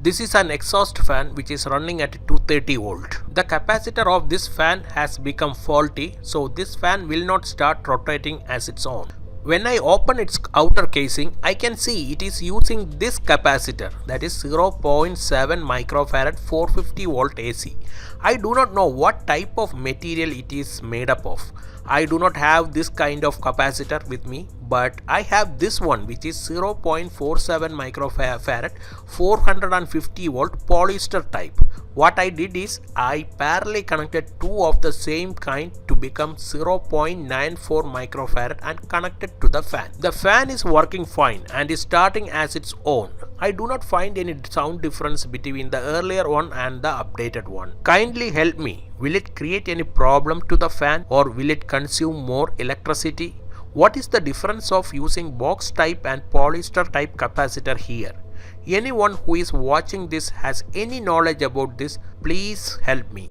This is an exhaust fan which is running at 230 volt. The capacitor of this fan has become faulty, so this fan will not start rotating as its own. When I open its outer casing, I can see it is using this capacitor, that is 0.7 microfarad 450 volt AC. I do not know what type of material it is made up of. I do not have this kind of capacitor with me, but I have this one which is 0.47 microfarad 450 volt polyester type. What I did is I parallelly connected two of the same kind to become 0.94 microfarad and connected to the fan. The fan is working fine and is starting as its own. I do not find any sound difference between the earlier one and the updated one. Kindly help me. Will it create any problem to the fan or will it consume more electricity? What is the difference of using box type and polyester type capacitor here? Anyone who is watching this has any knowledge about this, please help me.